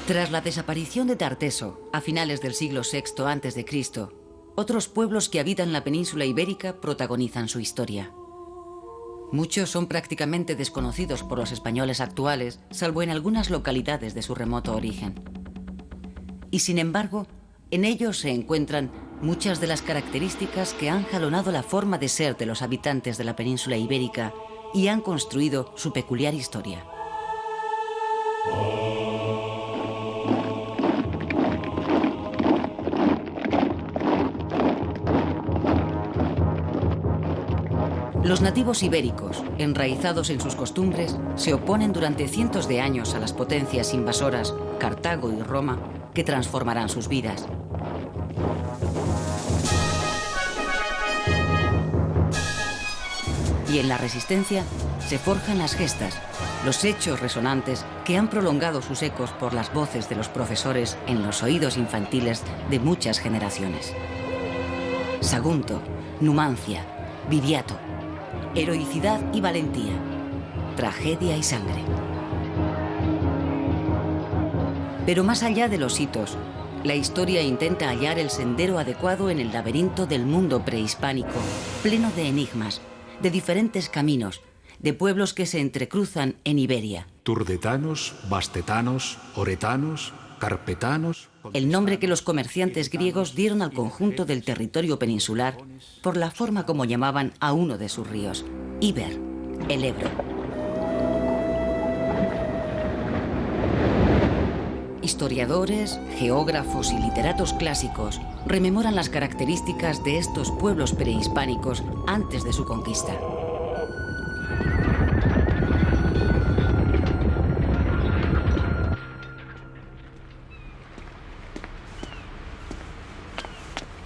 Tras la desaparición de Tarteso, a finales del siglo VI a.C., otros pueblos que habitan la península ibérica protagonizan su historia. Muchos son prácticamente desconocidos por los españoles actuales, salvo en algunas localidades de su remoto origen. Y sin embargo, en ellos se encuentran muchas de las características que han jalonado la forma de ser de los habitantes de la península ibérica y han construido su peculiar historia. Los nativos ibéricos, enraizados en sus costumbres, se oponen durante cientos de años a las potencias invasoras, Cartago y Roma, que transformarán sus vidas. Y en la resistencia se forjan las gestas, los hechos resonantes que han prolongado sus ecos por las voces de los profesores en los oídos infantiles de muchas generaciones. Sagunto, Numancia, Viriato, heroicidad y valentía, tragedia y sangre. Pero más allá de los hitos, la historia intenta hallar el sendero adecuado en el laberinto del mundo prehispánico, pleno de enigmas, de diferentes caminos, de pueblos que se entrecruzan en Iberia. Turdetanos, bastetanos, oretanos, carpetanos... El nombre que los comerciantes griegos dieron al conjunto del territorio peninsular por la forma como llamaban a uno de sus ríos, Iber, el Ebro. Historiadores, geógrafos y literatos clásicos rememoran las características de estos pueblos prehispánicos antes de su conquista.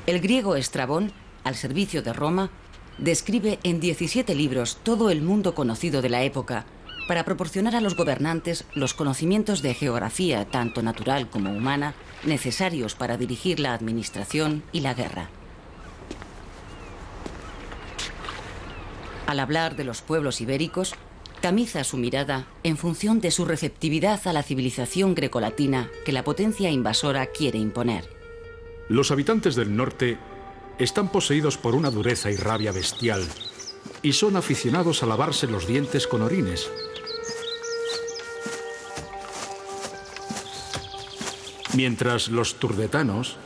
El griego Estrabón, al servicio de Roma, describe en 17 libros todo el mundo conocido de la época para proporcionar a los gobernantes los conocimientos de geografía, tanto natural como humana, necesarios para dirigir la administración y la guerra. Al hablar de los pueblos ibéricos, tamiza su mirada en función de su receptividad a la civilización grecolatina que la potencia invasora quiere imponer. Los habitantes del norte están poseídos por una dureza y rabia bestial y son aficionados a lavarse los dientes con orines. Mientras los turdetanos,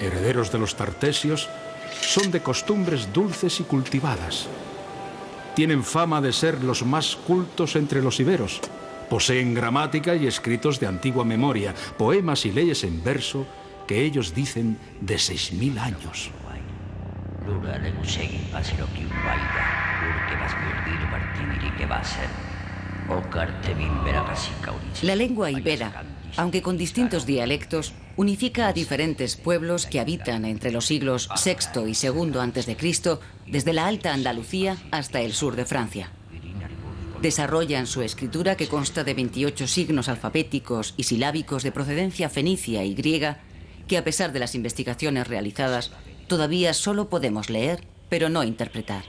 herederos de los tartesios, son de costumbres dulces y cultivadas. Tienen fama de ser los más cultos entre los iberos. Poseen gramática y escritos de antigua memoria, poemas y leyes en verso que ellos dicen de 6.000 años. La lengua ibera, aunque con distintos dialectos, unifica a diferentes pueblos que habitan entre los siglos VI y II a.C., desde la Alta Andalucía hasta el sur de Francia. Desarrollan su escritura, que consta de 28 signos alfabéticos y silábicos de procedencia fenicia y griega, que a pesar de las investigaciones realizadas, todavía solo podemos leer, pero no interpretar.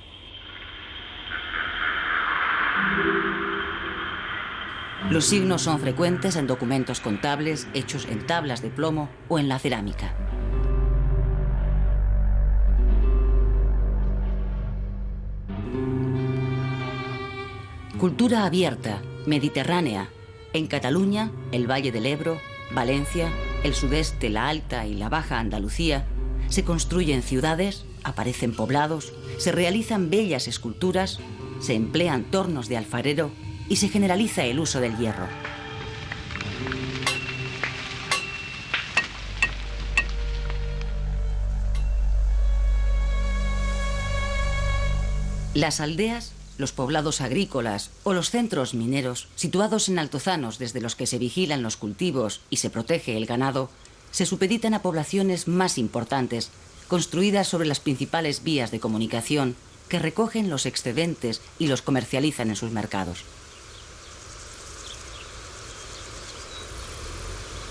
Los signos son frecuentes en documentos contables hechos en tablas de plomo o en la cerámica. Cultura abierta, mediterránea. En Cataluña, el Valle del Ebro, Valencia, el sudeste, la Alta y la Baja Andalucía, se construyen ciudades, aparecen poblados, se realizan bellas esculturas, se emplean tornos de alfarero y se generaliza el uso del hierro. Las aldeas, los poblados agrícolas o los centros mineros, situados en altozanos desde los que se vigilan los cultivos y se protege el ganado, se supeditan a poblaciones más importantes, construidas sobre las principales vías de comunicación, que recogen los excedentes y los comercializan en sus mercados.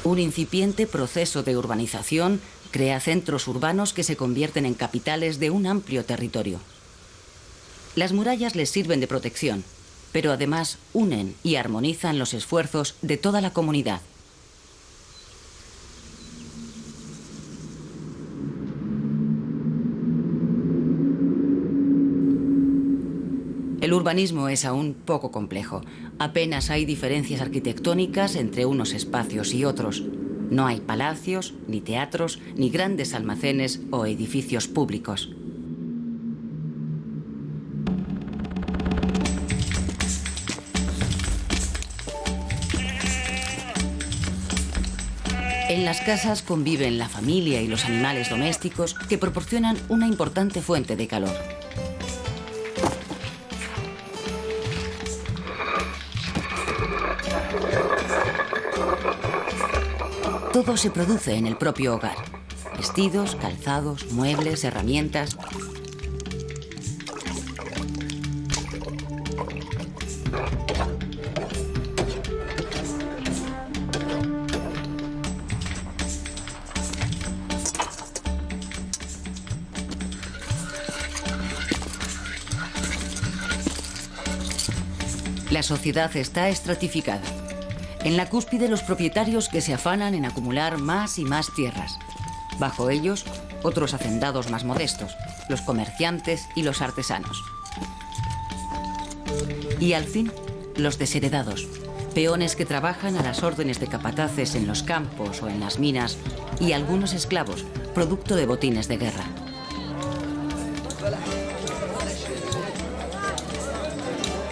Un incipiente proceso de urbanización crea centros urbanos que se convierten en capitales de un amplio territorio. Las murallas les sirven de protección, pero además unen y armonizan los esfuerzos de toda la comunidad. urbanismo es aún poco complejo. Apenas hay diferencias arquitectónicas entre unos espacios y otros. No hay palacios, ni teatros, ni grandes almacenes o edificios públicos. En las casas conviven la familia y los animales domésticos que proporcionan una importante fuente de calor. Todo se produce en el propio hogar. Vestidos, calzados, muebles, herramientas. La sociedad está estratificada. En la cúspide, los propietarios que se afanan en acumular más y más tierras. Bajo ellos, otros hacendados más modestos, los comerciantes y los artesanos. Y al fin, los desheredados, peones que trabajan a las órdenes de capataces en los campos o en las minas, y algunos esclavos, producto de botines de guerra.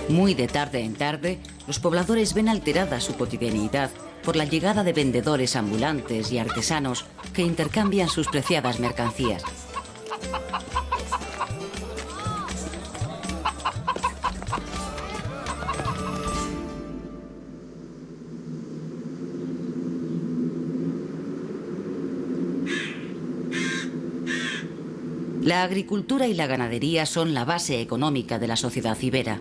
Muy de tarde en tarde, los pobladores ven alterada su cotidianidad por la llegada de vendedores ambulantes y artesanos que intercambian sus preciadas mercancías. La agricultura y la ganadería son la base económica de la sociedad ibera.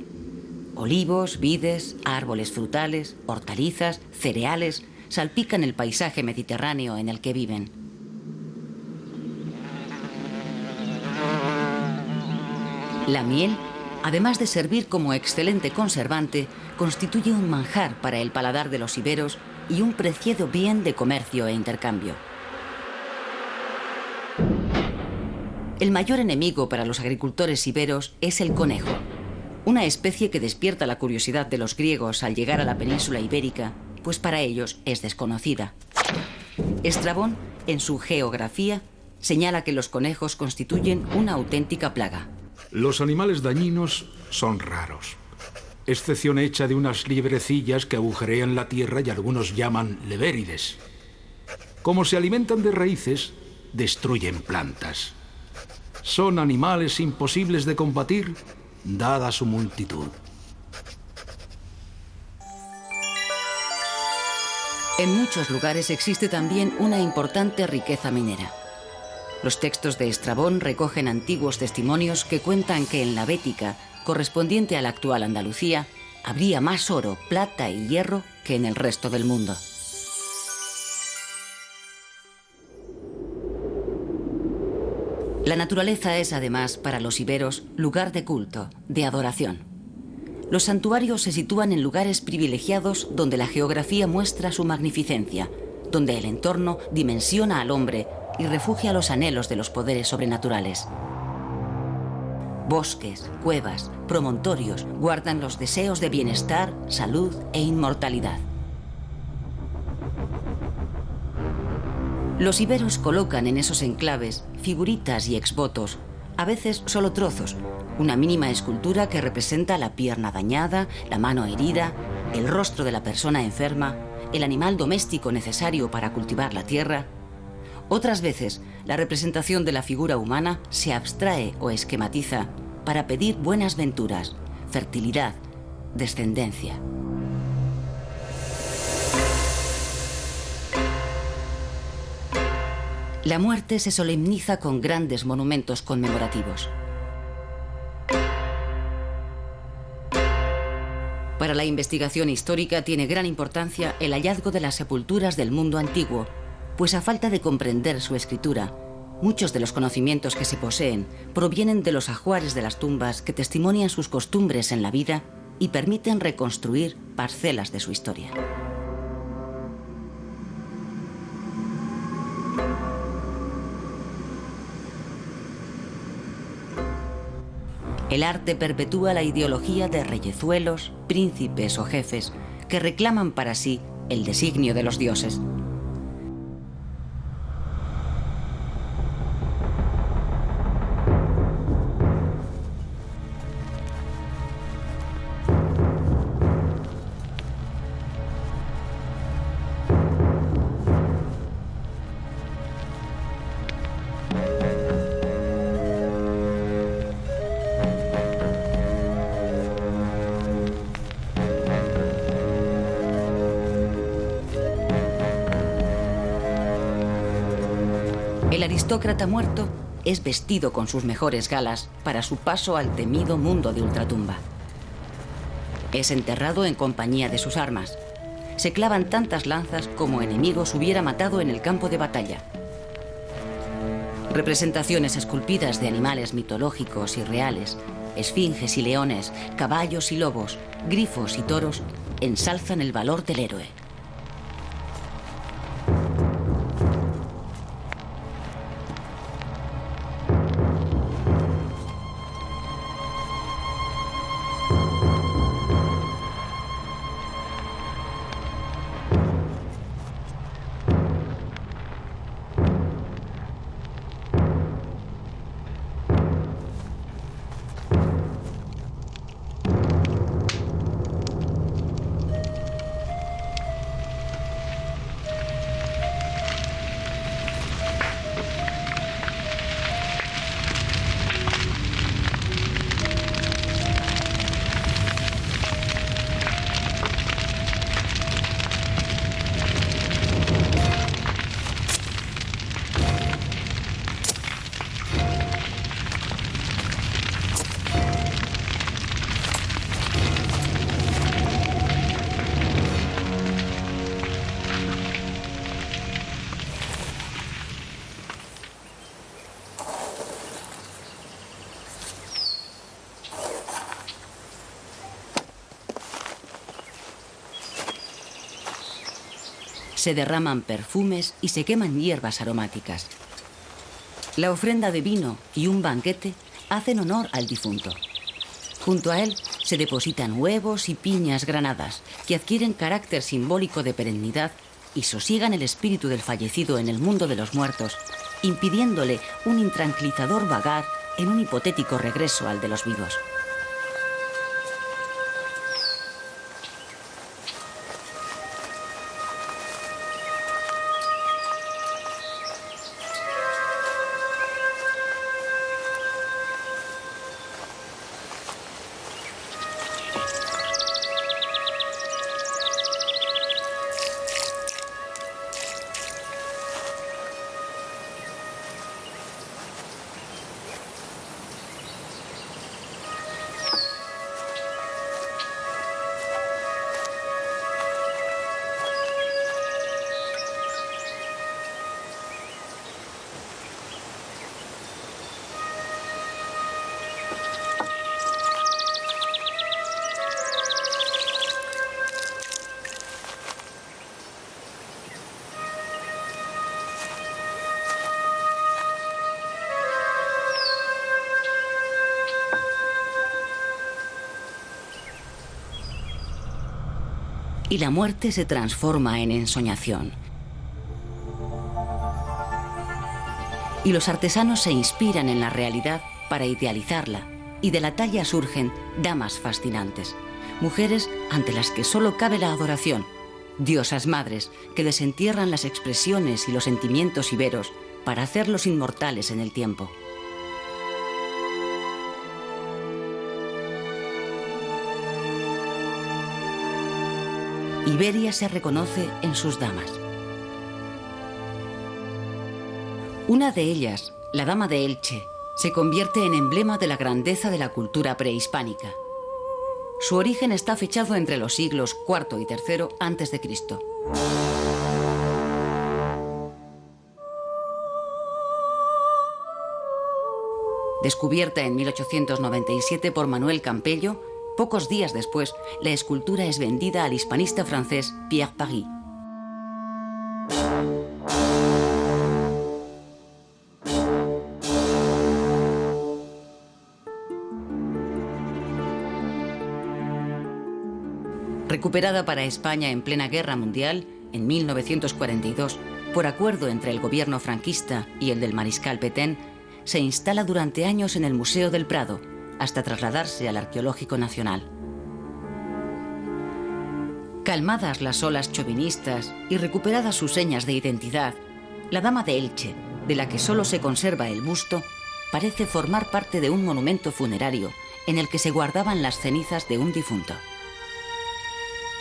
Olivos, vides, árboles frutales, hortalizas, cereales salpican el paisaje mediterráneo en el que viven. La miel, además de servir como excelente conservante, constituye un manjar para el paladar de los iberos y un preciado bien de comercio e intercambio. El mayor enemigo para los agricultores iberos es el conejo. Una especie que despierta la curiosidad de los griegos al llegar a la península ibérica, pues para ellos es desconocida. Estrabón, en su Geografía, señala que los conejos constituyen una auténtica plaga. Los animales dañinos son raros, excepción hecha de unas liebrecillas que agujerean la tierra y algunos llaman levérides. Como se alimentan de raíces, destruyen plantas. Son animales imposibles de combatir, dada su multitud. En muchos lugares existe también una importante riqueza minera. Los textos de Estrabón recogen antiguos testimonios que cuentan que en la Bética, correspondiente a la actual Andalucía, habría más oro, plata y hierro que en el resto del mundo. La naturaleza es, además, para los iberos, lugar de culto, de adoración. Los santuarios se sitúan en lugares privilegiados donde la geografía muestra su magnificencia, donde el entorno dimensiona al hombre y refugia los anhelos de los poderes sobrenaturales. Bosques, cuevas, promontorios guardan los deseos de bienestar, salud e inmortalidad. Los iberos colocan en esos enclaves figuritas y exvotos, a veces solo trozos, una mínima escultura que representa la pierna dañada, la mano herida, el rostro de la persona enferma, el animal doméstico necesario para cultivar la tierra. Otras veces, la representación de la figura humana se abstrae o esquematiza para pedir buenas venturas, fertilidad, descendencia. La muerte se solemniza con grandes monumentos conmemorativos. Para la investigación histórica tiene gran importancia el hallazgo de las sepulturas del mundo antiguo, pues a falta de comprender su escritura, muchos de los conocimientos que se poseen provienen de los ajuares de las tumbas que testimonian sus costumbres en la vida y permiten reconstruir parcelas de su historia. El arte perpetúa la ideología de reyezuelos, príncipes o jefes que reclaman para sí el designio de los dioses. El aristócrata muerto es vestido con sus mejores galas para su paso al temido mundo de ultratumba. Es enterrado en compañía de sus armas. Se clavan tantas lanzas como enemigos hubiera matado en el campo de batalla. Representaciones esculpidas de animales mitológicos y reales, esfinges y leones, caballos y lobos, grifos y toros, ensalzan el valor del héroe. Se derraman perfumes y se queman hierbas aromáticas. La ofrenda de vino y un banquete hacen honor al difunto. Junto a él se depositan huevos y piñas granadas que adquieren carácter simbólico de perennidad y sosiegan el espíritu del fallecido en el mundo de los muertos, impidiéndole un intranquilizador vagar en un hipotético regreso al de los vivos. Y la muerte se transforma en ensoñación. Y los artesanos se inspiran en la realidad para idealizarla, y de la talla surgen damas fascinantes, mujeres ante las que solo cabe la adoración, diosas madres que desentierran las expresiones y los sentimientos iberos para hacerlos inmortales en el tiempo. Iberia se reconoce en sus damas. Una de ellas, la dama de Elche, se convierte en emblema de la grandeza de la cultura prehispánica. Su origen está fechado entre los siglos IV y III a.C. Descubierta en 1897 por Manuel Campello, pocos días después, la escultura es vendida al hispanista francés Pierre Paris. Recuperada para España en plena Guerra Mundial, en 1942, por acuerdo entre el gobierno franquista y el del mariscal Petén, se instala durante años en el Museo del Prado, hasta trasladarse al Arqueológico Nacional. Calmadas las olas chauvinistas y recuperadas sus señas de identidad, la Dama de Elche, de la que solo se conserva el busto, parece formar parte de un monumento funerario en el que se guardaban las cenizas de un difunto.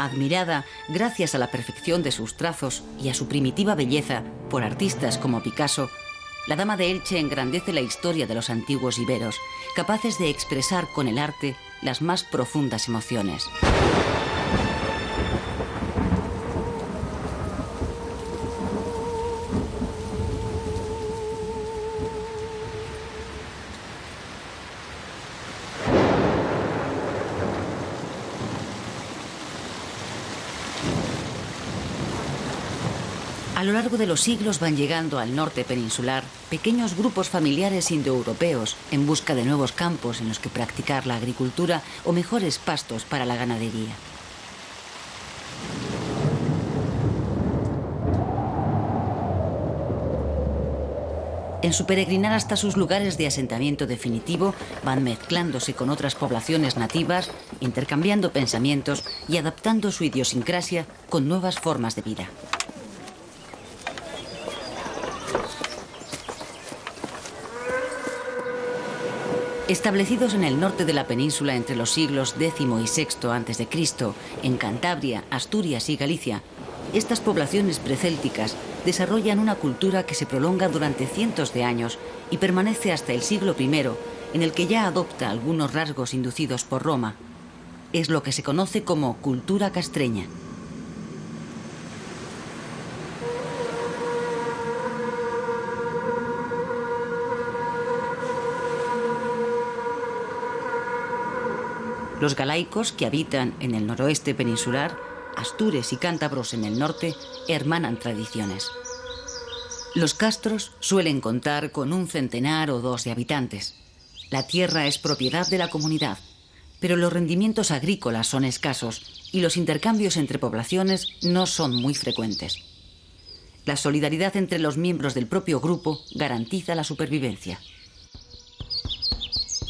Admirada gracias a la perfección de sus trazos y a su primitiva belleza por artistas como Picasso, la Dama de Elche engrandece la historia de los antiguos iberos, capaces de expresar con el arte las más profundas emociones. A lo largo de los siglos van llegando al norte peninsular pequeños grupos familiares indoeuropeos en busca de nuevos campos en los que practicar la agricultura o mejores pastos para la ganadería. En su peregrinar hasta sus lugares de asentamiento definitivo, van mezclándose con otras poblaciones nativas, intercambiando pensamientos y adaptando su idiosincrasia con nuevas formas de vida. Establecidos en el norte de la península entre los siglos X y VI a.C., en Cantabria, Asturias y Galicia, estas poblaciones precélticas desarrollan una cultura que se prolonga durante cientos de años y permanece hasta el siglo I, en el que ya adopta algunos rasgos inducidos por Roma. Es lo que se conoce como cultura castreña. Los galaicos, que habitan en el noroeste peninsular, astures y cántabros en el norte, hermanan tradiciones. Los castros suelen contar con 1 centenar o 2 de habitantes. La tierra es propiedad de la comunidad, pero los rendimientos agrícolas son escasos y los intercambios entre poblaciones no son muy frecuentes. La solidaridad entre los miembros del propio grupo garantiza la supervivencia.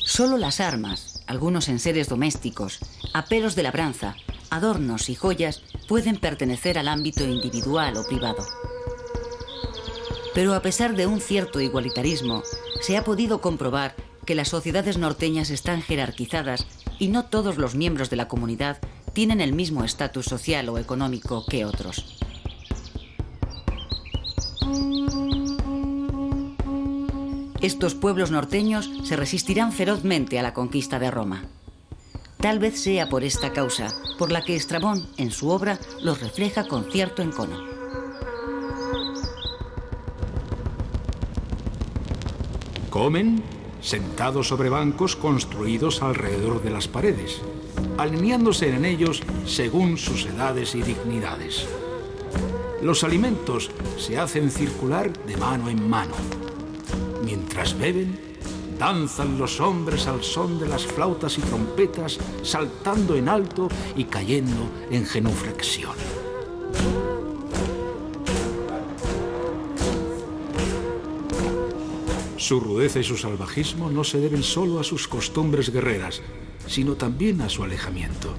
Solo las armas, algunos enseres domésticos, aperos de labranza, adornos y joyas pueden pertenecer al ámbito individual o privado. Pero a pesar de un cierto igualitarismo, se ha podido comprobar que las sociedades norteñas están jerarquizadas y no todos los miembros de la comunidad tienen el mismo estatus social o económico que otros. Estos pueblos norteños se resistirán ferozmente a la conquista de Roma. Tal vez sea por esta causa por la que Estrabón, en su obra, los refleja con cierto encono. Comen sentados sobre bancos construidos alrededor de las paredes, alineándose en ellos según sus edades y dignidades. Los alimentos se hacen circular de mano en mano. Mientras beben, danzan los hombres al son de las flautas y trompetas, saltando en alto y cayendo en genuflexión. Su rudeza y su salvajismo no se deben solo a sus costumbres guerreras, sino también a su alejamiento.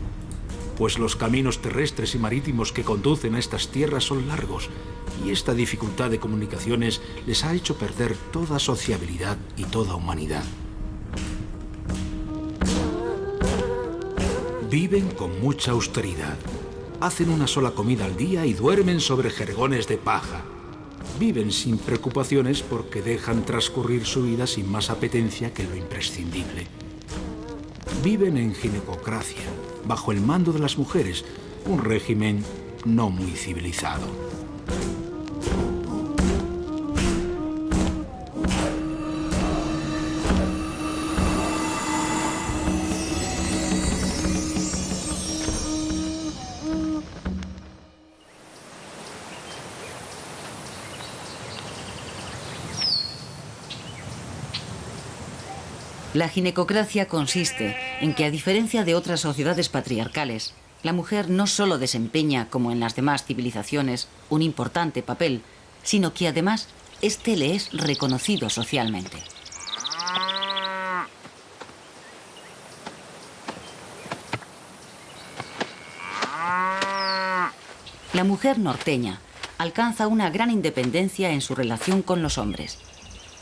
Pues los caminos terrestres y marítimos que conducen a estas tierras son largos, y esta dificultad de comunicaciones les ha hecho perder toda sociabilidad y toda humanidad. Viven con mucha austeridad. Hacen una sola comida al día y duermen sobre jergones de paja. Viven sin preocupaciones porque dejan transcurrir su vida sin más apetencia que lo imprescindible. Viven en ginecocracia, bajo el mando de las mujeres, un régimen no muy civilizado. La ginecocracia consiste en que, a diferencia de otras sociedades patriarcales, la mujer no solo desempeña, como en las demás civilizaciones, un importante papel, sino que además este le es reconocido socialmente. La mujer norteña alcanza una gran independencia en su relación con los hombres.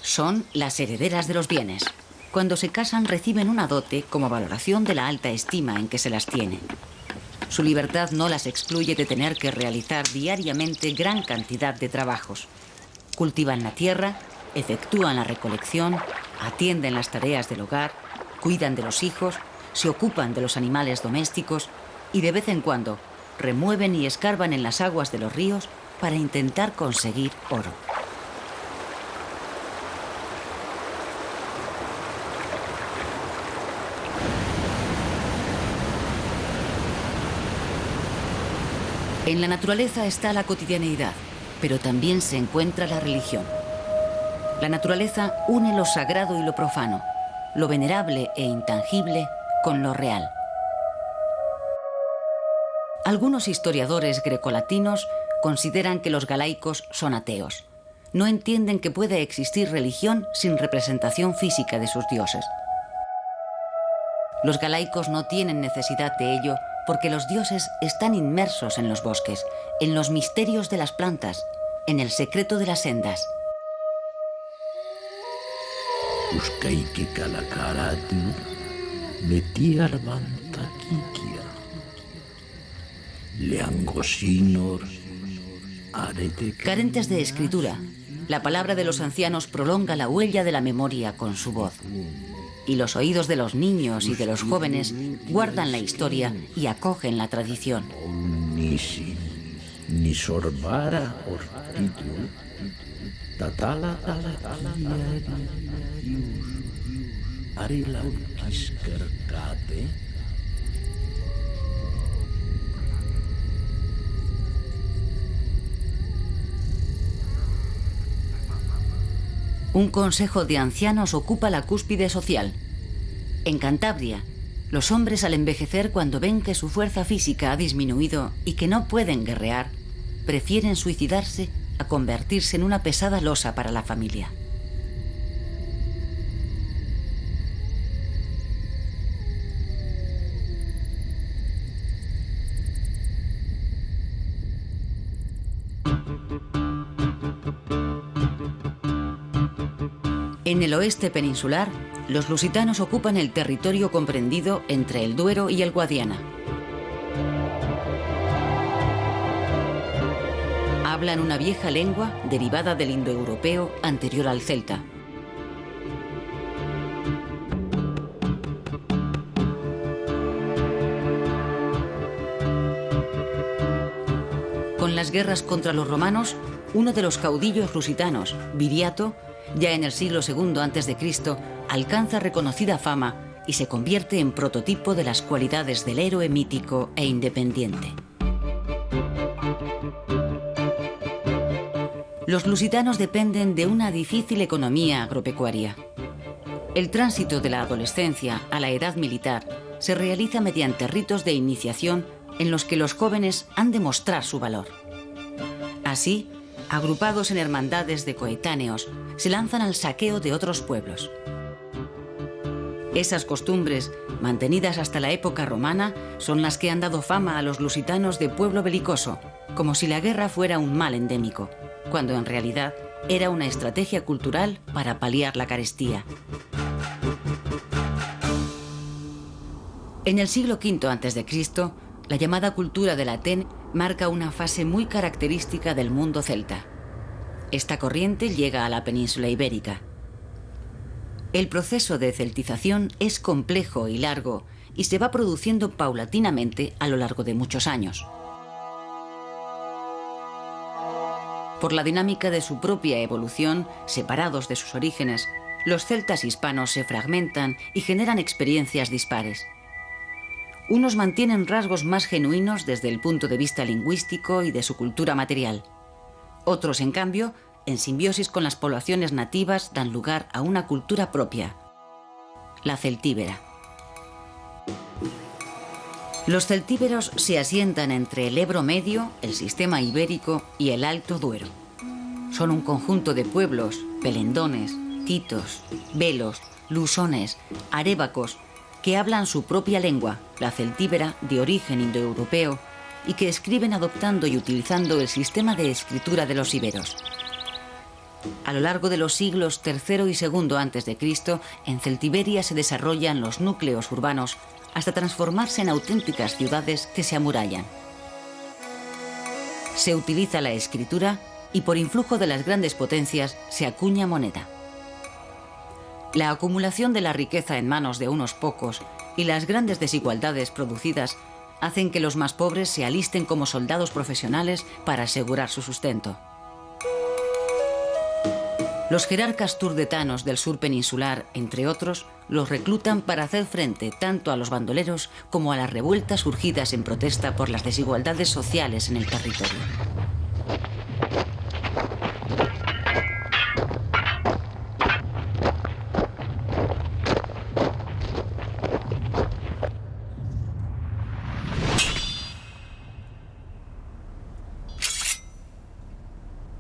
Son las herederas de los bienes. Cuando se casan reciben una dote como valoración de la alta estima en que se las tiene. Su libertad no las excluye de tener que realizar diariamente gran cantidad de trabajos. Cultivan la tierra, efectúan la recolección, atienden las tareas del hogar, cuidan de los hijos, se ocupan de los animales domésticos y de vez en cuando remueven y escarban en las aguas de los ríos para intentar conseguir oro. En la naturaleza está la cotidianeidad, pero también se encuentra la religión. La naturaleza une lo sagrado y lo profano, lo venerable e intangible con lo real. Algunos historiadores grecolatinos consideran que los galaicos son ateos. No entienden que pueda existir religión sin representación física de sus dioses. Los galaicos no tienen necesidad de ello porque los dioses están inmersos en los bosques, en los misterios de las plantas, en el secreto de las sendas. Carentes de escritura, la palabra de los ancianos prolonga la huella de la memoria con su voz. Y los oídos de los niños y de los jóvenes guardan la historia y acogen la tradición. Un consejo de ancianos ocupa la cúspide social. En Cantabria, los hombres al envejecer, cuando ven que su fuerza física ha disminuido y que no pueden guerrear, prefieren suicidarse a convertirse en una pesada losa para la familia. En el oeste peninsular, los lusitanos ocupan el territorio comprendido entre el Duero y el Guadiana. Hablan una vieja lengua derivada del indoeuropeo anterior al celta. Con las guerras contra los romanos, uno de los caudillos lusitanos, Viriato, ya en el siglo II a.C., alcanza reconocida fama y se convierte en prototipo de las cualidades del héroe mítico e independiente. Los lusitanos dependen de una difícil economía agropecuaria. El tránsito de la adolescencia a la edad militar se realiza mediante ritos de iniciación en los que los jóvenes han de mostrar su valor. Así, agrupados en hermandades de coetáneos, se lanzan al saqueo de otros pueblos. Esas costumbres, mantenidas hasta la época romana, son las que han dado fama a los lusitanos de pueblo belicoso, como si la guerra fuera un mal endémico, cuando en realidad era una estrategia cultural para paliar la carestía. En el siglo V a.C., la llamada cultura del Atén marca una fase muy característica del mundo celta. Esta corriente llega a la península ibérica. El proceso de celtización es complejo y largo y se va produciendo paulatinamente a lo largo de muchos años. Por la dinámica de su propia evolución, separados de sus orígenes, los celtas hispanos se fragmentan y generan experiencias dispares. Unos mantienen rasgos más genuinos desde el punto de vista lingüístico y de su cultura material. Otros, en cambio, en simbiosis con las poblaciones nativas, dan lugar a una cultura propia, la celtíbera. Los celtíberos se asientan entre el Ebro Medio, el sistema ibérico y el Alto Duero. Son un conjunto de pueblos, pelendones, titos, velos, lusones, arébacos, que hablan su propia lengua, la celtíbera, de origen indoeuropeo, y que escriben adoptando y utilizando el sistema de escritura de los iberos. A lo largo de los siglos III y II a.C., en Celtiberia se desarrollan los núcleos urbanos hasta transformarse en auténticas ciudades que se amurallan. Se utiliza la escritura y por influjo de las grandes potencias se acuña moneda. La acumulación de la riqueza en manos de unos pocos y las grandes desigualdades producidas hacen que los más pobres se alisten como soldados profesionales para asegurar su sustento. Los jerarcas turdetanos del sur peninsular, entre otros, los reclutan para hacer frente tanto a los bandoleros como a las revueltas surgidas en protesta por las desigualdades sociales en el territorio.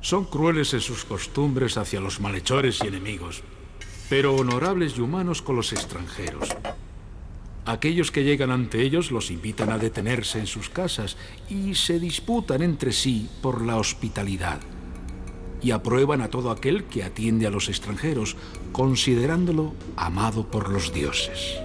Son crueles en sus costumbres hacia los malhechores y enemigos, pero honorables y humanos con los extranjeros. Aquellos que llegan ante ellos los invitan a detenerse en sus casas y se disputan entre sí por la hospitalidad. Y aprueban a todo aquel que atiende a los extranjeros, considerándolo amado por los dioses.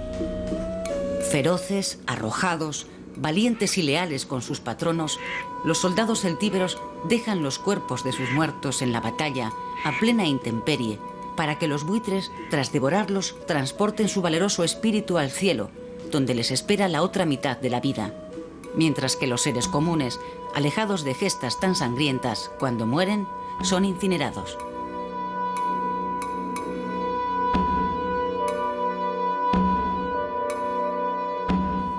Feroces, arrojados, valientes y leales con sus patronos, los soldados celtíberos dejan los cuerpos de sus muertos en la batalla a plena intemperie para que los buitres, tras devorarlos, transporten su valeroso espíritu al cielo, donde les espera la otra mitad de la vida, mientras que los seres comunes, alejados de gestas tan sangrientas, cuando mueren, son incinerados.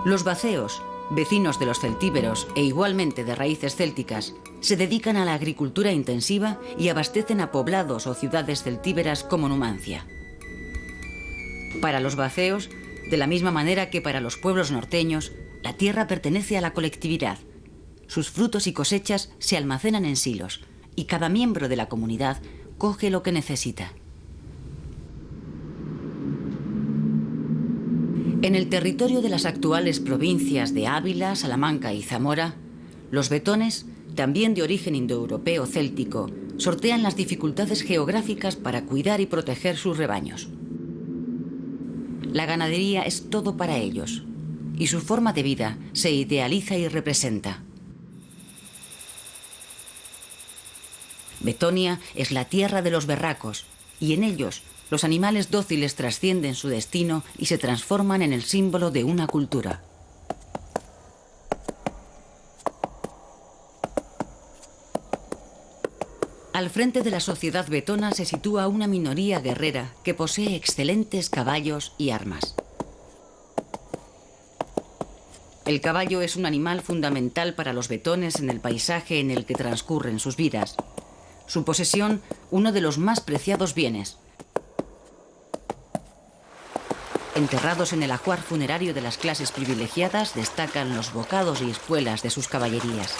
Los baceos, vecinos de los celtíberos e igualmente de raíces célticas, se dedican a la agricultura intensiva y abastecen a poblados o ciudades celtíberas como Numancia. Para los baceos, de la misma manera que para los pueblos norteños, la tierra pertenece a la colectividad. Sus frutos y cosechas se almacenan en silos y cada miembro de la comunidad coge lo que necesita. En el territorio de las actuales provincias de Ávila, Salamanca y Zamora, los vetones, también de origen indoeuropeo céltico, sortean las dificultades geográficas para cuidar y proteger sus rebaños. La ganadería es todo para ellos, y su forma de vida se idealiza y representa. Betonia es la tierra de los berracos, y en ellos los animales dóciles trascienden su destino y se transforman en el símbolo de una cultura. Al frente de la sociedad vetona se sitúa una minoría guerrera que posee excelentes caballos y armas. El caballo es un animal fundamental para los vetones en el paisaje en el que transcurren sus vidas. Su posesión, uno de los más preciados bienes. Enterrados en el ajuar funerario de las clases privilegiadas, destacan los bocados y espuelas de sus caballerías.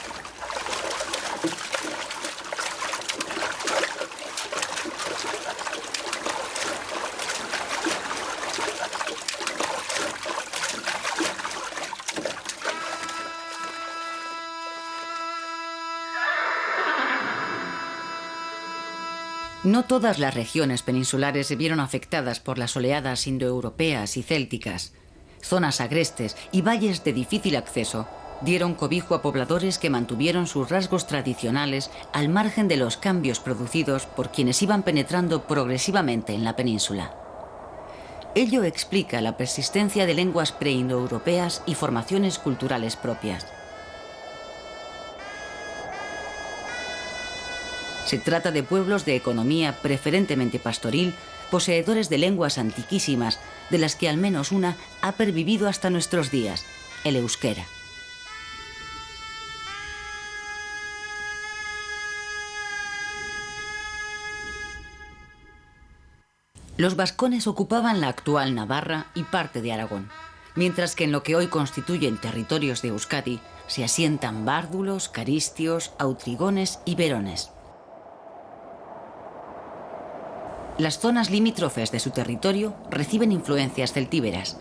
No todas las regiones peninsulares se vieron afectadas por las oleadas indoeuropeas y célticas. Zonas agrestes y valles de difícil acceso dieron cobijo a pobladores que mantuvieron sus rasgos tradicionales al margen de los cambios producidos por quienes iban penetrando progresivamente en la península. Ello explica la persistencia de lenguas preindoeuropeas y formaciones culturales propias. Se trata de pueblos de economía preferentemente pastoril, poseedores de lenguas antiquísimas, de las que al menos una ha pervivido hasta nuestros días, el euskera. Los vascones ocupaban la actual Navarra y parte de Aragón. mientras que en lo que hoy constituyen territorios de Euskadi se asientan bárdulos, caristios, autrigones y verones. Las zonas limítrofes de su territorio reciben influencias celtíberas.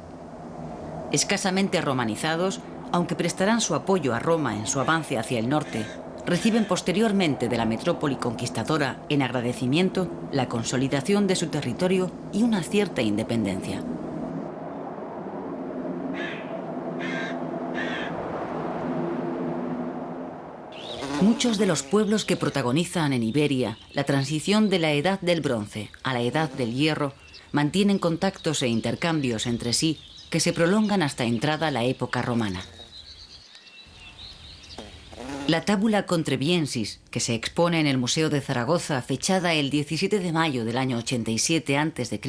Escasamente romanizados, aunque prestarán su apoyo a Roma en su avance hacia el norte, reciben posteriormente de la metrópoli conquistadora en agradecimiento la consolidación de su territorio y una cierta independencia. Muchos de los pueblos que protagonizan en Iberia la transición de la Edad del Bronce a la Edad del Hierro mantienen contactos e intercambios entre sí que se prolongan hasta entrada la época romana. La Tabula Contrebiensis, que se expone en el Museo de Zaragoza, fechada el 17 de mayo del año 87 a.C.,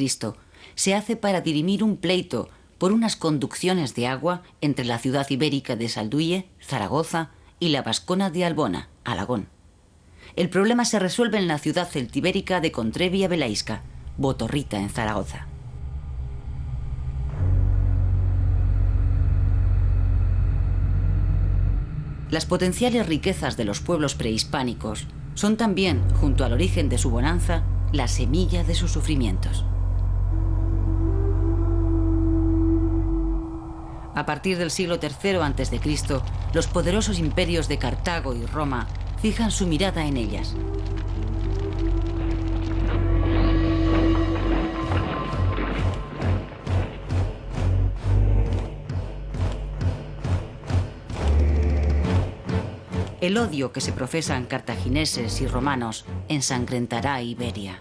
se hace para dirimir un pleito por unas conducciones de agua entre la ciudad ibérica de Salduye, Zaragoza, y la vascona de Albona, Alagón. El problema se resuelve en la ciudad celtibérica de Contrevia Belaisca, Botorrita, en Zaragoza. Las potenciales riquezas de los pueblos prehispánicos son también, junto al origen de su bonanza, la semilla de sus sufrimientos. A partir del siglo III a.C., los poderosos imperios de Cartago y Roma fijan su mirada en ellas. El odio que se profesan cartagineses y romanos ensangrentará Iberia.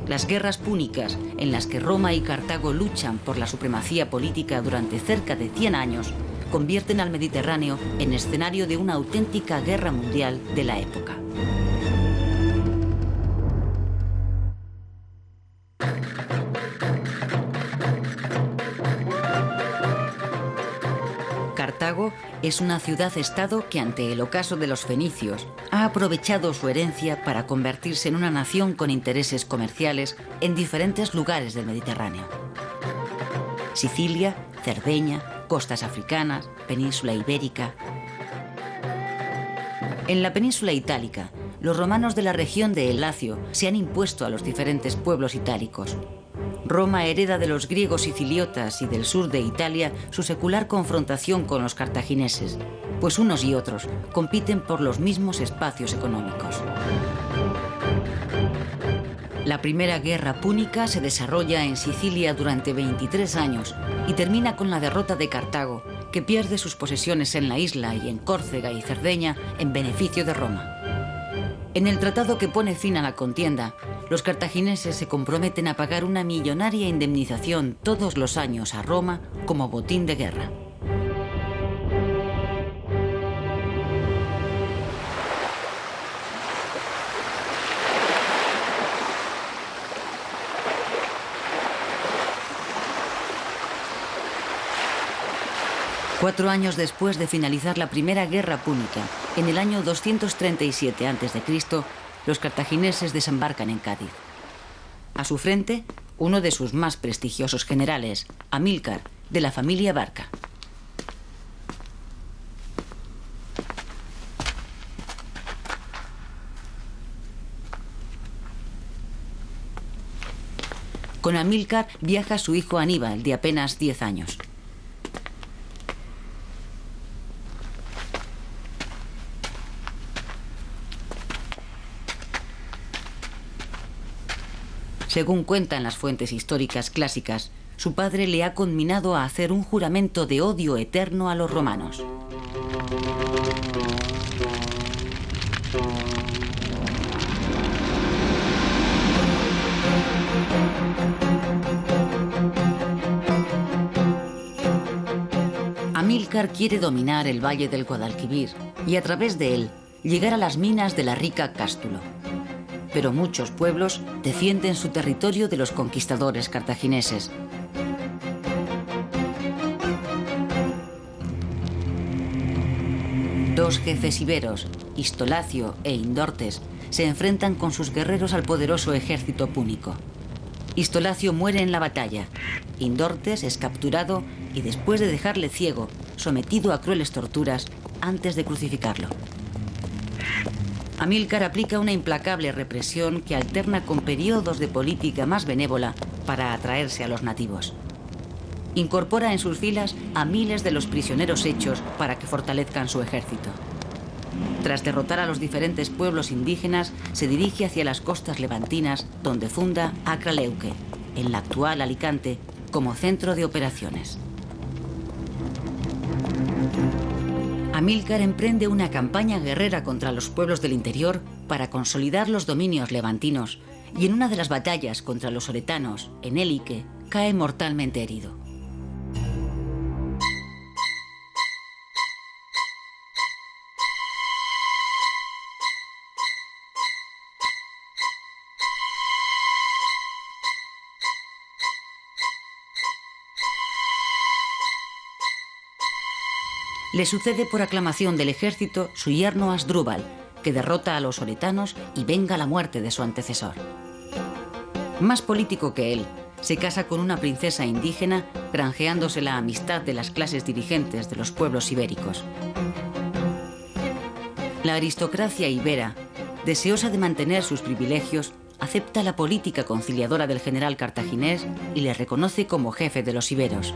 Las guerras púnicas, en las que Roma y Cartago luchan por la supremacía política durante cerca de 100 años, convierten al Mediterráneo en escenario de una auténtica guerra mundial de la época. Cartago es una ciudad-estado que, ante el ocaso de los fenicios, ha aprovechado su herencia para convertirse en una nación con intereses comerciales en diferentes lugares del Mediterráneo. Sicilia, Cerdeña, costas africanas, península ibérica. En la península itálica, los romanos de la región de El Lacio se han impuesto a los diferentes pueblos itálicos. Roma hereda de los griegos siciliotas y del sur de Italia su secular confrontación con los cartagineses, pues unos y otros compiten por los mismos espacios económicos. La primera guerra púnica se desarrolla en Sicilia durante 23 años y termina con la derrota de Cartago, que pierde sus posesiones en la isla y en Córcega y Cerdeña en beneficio de Roma. En el tratado que pone fin a la contienda, los cartagineses se comprometen a pagar una millonaria indemnización todos los años a Roma como botín de guerra. Cuatro años después de finalizar la primera guerra púnica, en el año 237 a.C., los cartagineses desembarcan en Cádiz. A su frente, uno de sus más prestigiosos generales, Amílcar, de la familia Barca. Con Amílcar viaja su hijo Aníbal, de apenas 10 años. Según cuentan las fuentes históricas clásicas, su padre le ha conminado a hacer un juramento de odio eterno a los romanos. Amílcar quiere dominar el valle del Guadalquivir y a través de él llegar a las minas de la rica Cástulo. Pero muchos pueblos defienden su territorio de los conquistadores cartagineses. Dos jefes iberos, Histolacio e Indortes, se enfrentan con sus guerreros al poderoso ejército púnico. Istolacio muere en la batalla. Indortes es capturado y, después de dejarle ciego, sometido a crueles torturas antes de crucificarlo. Amílcar aplica una implacable represión que alterna con periodos de política más benévola para atraerse a los nativos. Incorpora en sus filas a miles de los prisioneros hechos para que fortalezcan su ejército. Tras derrotar a los diferentes pueblos indígenas, se dirige hacia las costas levantinas, donde funda Acraleuque, en la actual Alicante, como centro de operaciones. Amílcar emprende una campaña guerrera contra los pueblos del interior para consolidar los dominios levantinos, y en una de las batallas contra los oretanos, en Élique, cae mortalmente herido. Le sucede por aclamación del ejército su yerno Asdrúbal, que derrota a los oretanos y venga la muerte de su antecesor. Más político que él, se casa con una princesa indígena, granjeándose la amistad de las clases dirigentes de los pueblos ibéricos. La aristocracia ibera, deseosa de mantener sus privilegios, acepta la política conciliadora del general cartaginés y le reconoce como jefe de los iberos.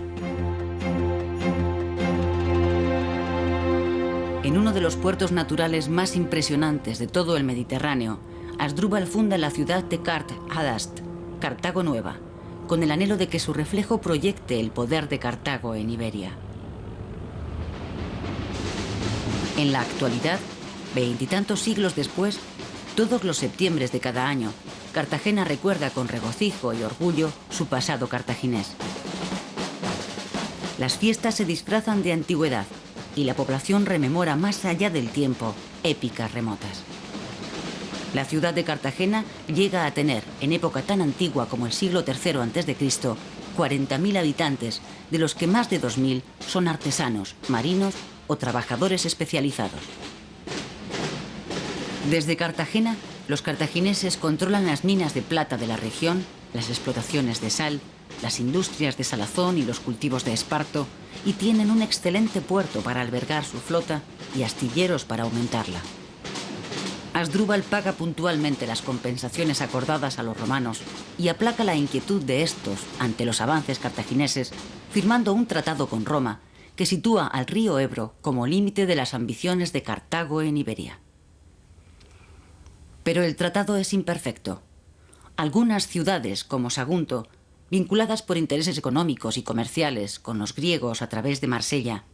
En uno de los puertos naturales más impresionantes de todo el Mediterráneo, Asdrúbal funda la ciudad de Kart Hadast, Cartago Nueva, con el anhelo de que su reflejo proyecte el poder de Cartago en Iberia. En la actualidad, 20 y tantos siglos después, todos los septiembres de cada año, Cartagena recuerda con regocijo y orgullo su pasado cartaginés. Las fiestas se disfrazan de antigüedad y la población rememora más allá del tiempo épicas remotas. La ciudad de Cartagena llega a tener, en época tan antigua como el siglo III a.C., 40.000 habitantes, de los que más de 2.000 son artesanos, marinos o trabajadores especializados. Desde Cartagena, los cartagineses controlan las minas de plata de la región, las explotaciones de sal, las industrias de salazón y los cultivos de esparto, y tienen un excelente puerto para albergar su flota y astilleros para aumentarla. Asdrúbal paga puntualmente las compensaciones acordadas a los romanos y aplaca la inquietud de estos ante los avances cartagineses, firmando un tratado con Roma que sitúa al río Ebro como límite de las ambiciones de Cartago en Iberia. Pero el tratado es imperfecto. Algunas ciudades, como Sagunto, vinculadas por intereses económicos y comerciales con los griegos a través de Marsella,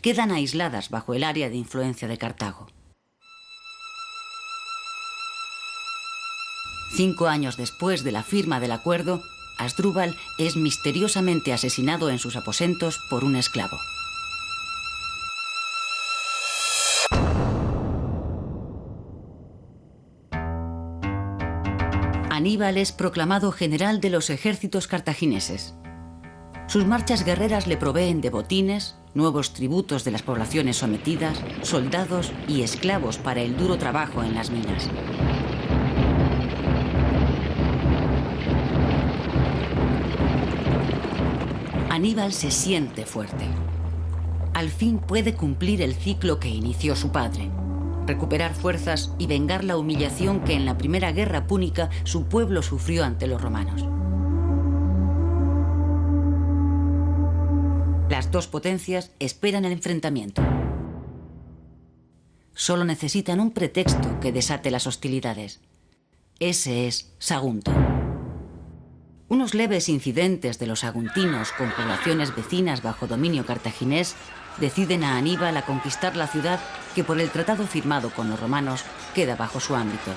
quedan aisladas bajo el área de influencia de Cartago. 5 años después de la firma del acuerdo, Asdrúbal es misteriosamente asesinado en sus aposentos por un esclavo. Aníbal es proclamado general de los ejércitos cartagineses. Sus marchas guerreras le proveen de botines, nuevos tributos de las poblaciones sometidas, soldados y esclavos para el duro trabajo en las minas. Aníbal se siente fuerte. Al fin puede cumplir el ciclo que inició su padre: recuperar fuerzas y vengar la humillación que en la primera guerra púnica su pueblo sufrió ante los romanos. Las dos potencias esperan el enfrentamiento. Solo necesitan un pretexto que desate las hostilidades. Ese es Sagunto. Unos leves incidentes de los saguntinos con poblaciones vecinas bajo dominio cartaginés deciden a Aníbal a conquistar la ciudad que por el tratado firmado con los romanos queda bajo su ámbito.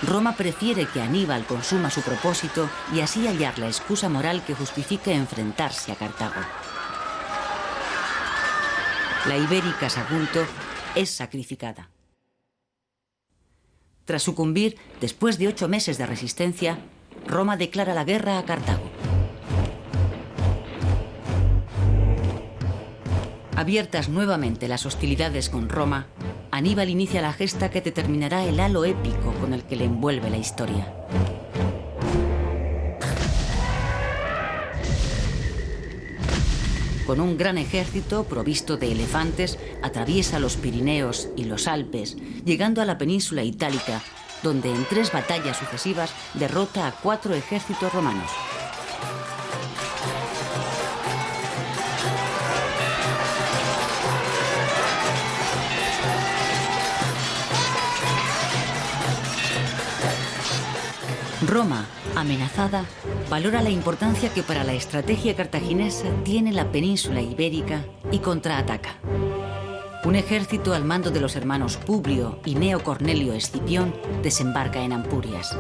Roma prefiere que Aníbal consuma su propósito y así hallar la excusa moral que justifique enfrentarse a Cartago. La ibérica Sagunto es sacrificada. Tras sucumbir, después de 8 meses de resistencia, Roma declara la guerra a Cartago. Abiertas nuevamente las hostilidades con Roma, Aníbal inicia la gesta que determinará el halo épico con el que le envuelve la historia. con un gran ejército provisto de elefantes, atraviesa los Pirineos y los Alpes, llegando a la península itálica, donde en 3 batallas sucesivas derrota a 4 ejércitos romanos. Roma, amenazada, valora la importancia que para la estrategia cartaginesa tiene la península ibérica y contraataca. Un ejército al mando de los hermanos Publio y Gneo Cornelio Escipión desembarca en Ampurias.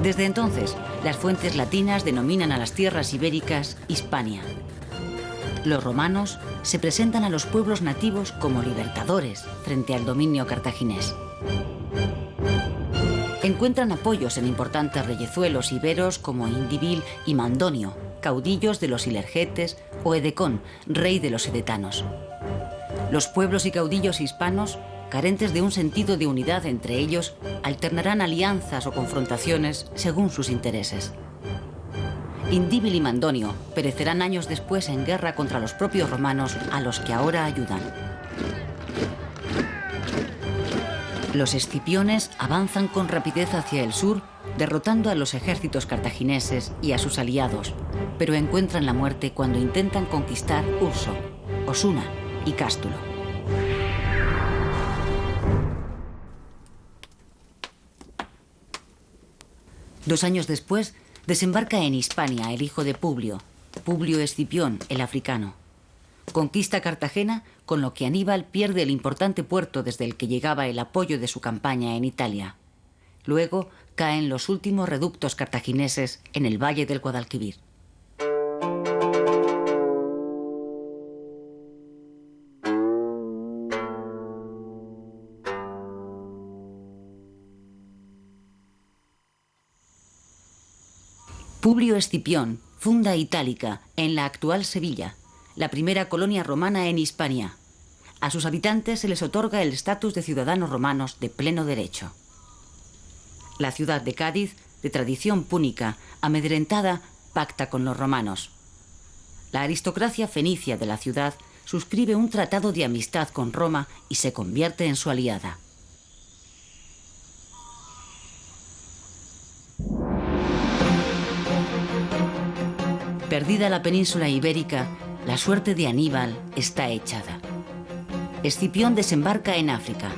Desde entonces, las fuentes latinas denominan a las tierras ibéricas Hispania. Los romanos se presentan a los pueblos nativos como libertadores frente al dominio cartaginés. Encuentran apoyos en importantes reyezuelos iberos como Indíbil y Mandonio, caudillos de los Ilergetes, o Edecón, rey de los edetanos. Los pueblos y caudillos hispanos, carentes de un sentido de unidad entre ellos, alternarán alianzas o confrontaciones según sus intereses. Indíbil y Mandonio perecerán años después en guerra contra los propios romanos, a los que ahora ayudan. Los escipiones avanzan con rapidez hacia el sur, derrotando a los ejércitos cartagineses y a sus aliados, pero encuentran la muerte cuando intentan conquistar Urso, Osuna y Cástulo. Dos años después, desembarca en Hispania el hijo de Publio, Publio Escipión, el africano. Conquista Cartagena, con lo que Aníbal pierde el importante puerto desde el que llegaba el apoyo de su campaña en Italia. Luego caen los últimos reductos cartagineses en el valle del Guadalquivir. Publio Escipión funda Itálica en la actual Sevilla, la primera colonia romana en Hispania. A sus habitantes se les otorga el estatus de ciudadanos romanos de pleno derecho. La ciudad de Cádiz, de tradición púnica, amedrentada, pacta con los romanos. La aristocracia fenicia de la ciudad suscribe un tratado de amistad con Roma y se convierte en su aliada. Perdida la península ibérica, la suerte de Aníbal está echada. Escipión desembarca en África.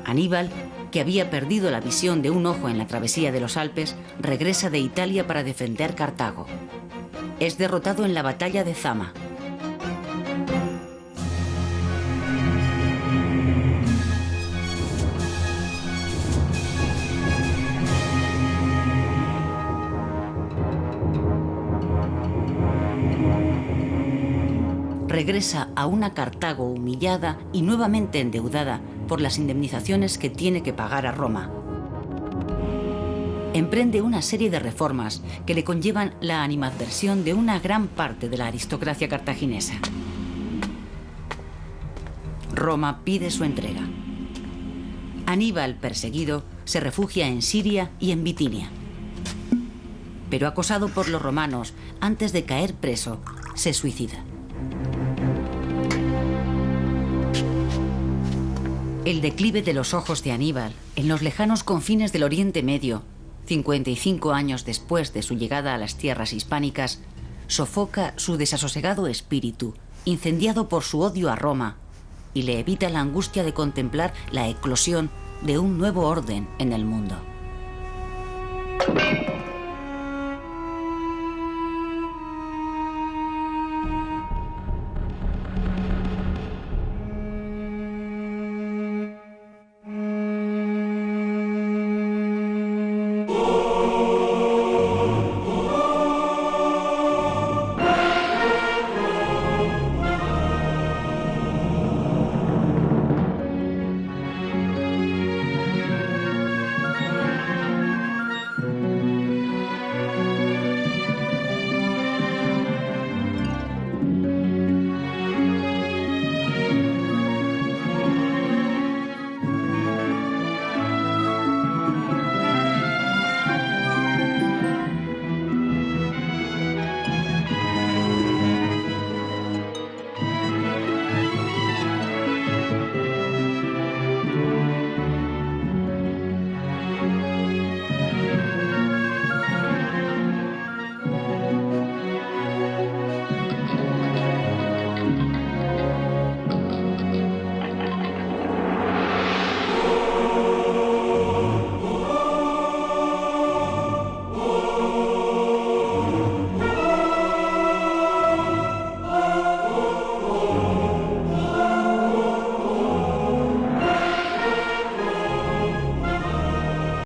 Aníbal, que había perdido la visión de un ojo en la travesía de los Alpes, regresa de Italia para defender Cartago. Es derrotado en la batalla de Zama. Regresa a una Cartago humillada y nuevamente endeudada por las indemnizaciones que tiene que pagar a Roma. Emprende una serie de reformas que le conllevan la animadversión de una gran parte de la aristocracia cartaginesa. Roma pide su entrega. Aníbal, perseguido, se refugia en Siria y en Bitinia. Pero acosado por los romanos, antes de caer preso, se suicida. El declive de los ojos de Aníbal en los lejanos confines del Oriente Medio, 55 años después de su llegada a las tierras hispánicas, sofoca su desasosegado espíritu, incendiado por su odio a Roma, y le evita la angustia de contemplar la eclosión de un nuevo orden en el mundo.